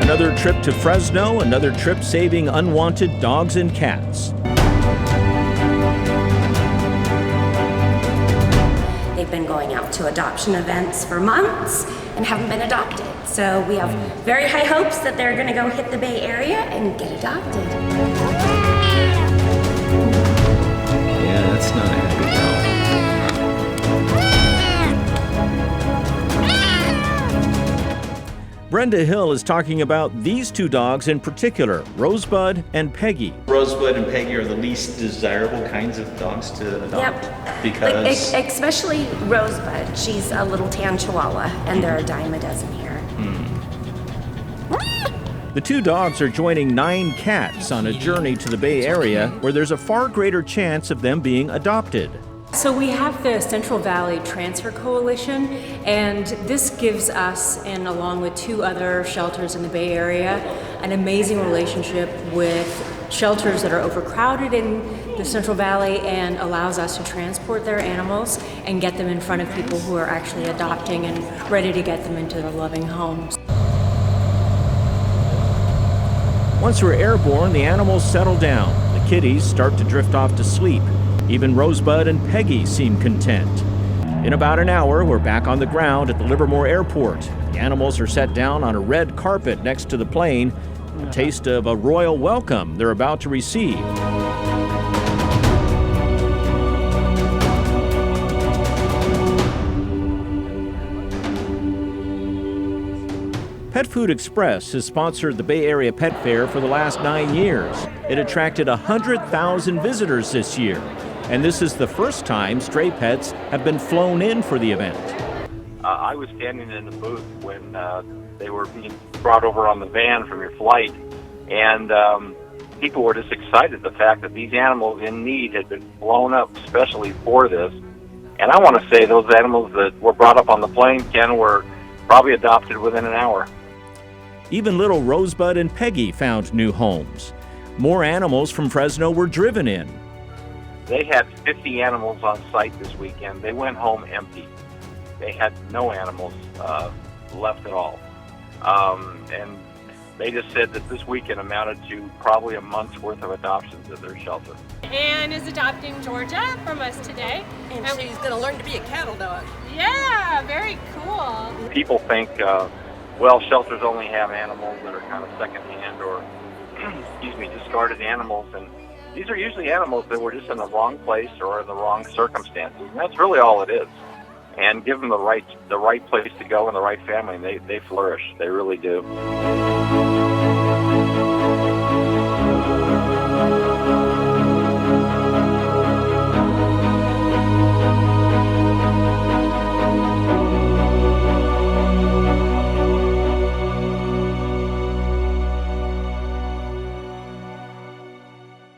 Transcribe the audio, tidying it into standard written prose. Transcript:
Another trip to Fresno, another trip saving unwanted dogs and cats. They've been going out to adoption events for months and haven't been adopted. So we have very high hopes that they're going to go hit the Bay Area and get adopted. Yeah, that's not a happy dog. Brenda Hill is talking about these two dogs in particular, Rosebud and Peggy. Rosebud and Peggy are the least desirable kinds of dogs to adopt. Yep. Because especially Rosebud. She's a little tan chihuahua, and they're a dime a dozen here. The two dogs are joining 9 cats on a journey to the Bay Area where there's a far greater chance of them being adopted. So we have the Central Valley Transfer Coalition, and this gives us, and along with 2 other shelters in the Bay Area, an amazing relationship with shelters that are overcrowded in the Central Valley, and allows us to transport their animals and get them in front of people who are actually adopting and ready to get them into their loving homes. Once we're airborne, the animals settle down. The kitties start to drift off to sleep. Even Rosebud and Peggy seem content. In about an hour, we're back on the ground at the Livermore Airport. The animals are set down on a red carpet next to the plane, a taste of a royal welcome they're about to receive. Pet Food Express has sponsored the Bay Area Pet Fair for the last 9 years. It attracted 100,000 visitors this year. And this is the first time stray pets have been flown in for the event. I was standing in the booth when they were being brought over on the van from your flight, and people were just excited the fact that these animals in need had been flown up especially for this. And I want to say those animals that were brought up on the plane, Ken, were probably adopted within an hour. Even little Rosebud and Peggy found new homes. More animals from Fresno were driven in. They had 50 animals on site this weekend. They went home empty. They had no animals left at all. And they just said that this weekend amounted to probably a month's worth of adoptions at their shelter. Anne is adopting Georgia from us today. And she's going to learn to be a cattle dog. Yeah, very cool. People think, well, shelters only have animals that are kind of secondhand or, discarded animals. And these are usually animals that were just in the wrong place or in the wrong circumstances. And that's really all it is. And give them the right place to go and the right family, and they flourish. They really do.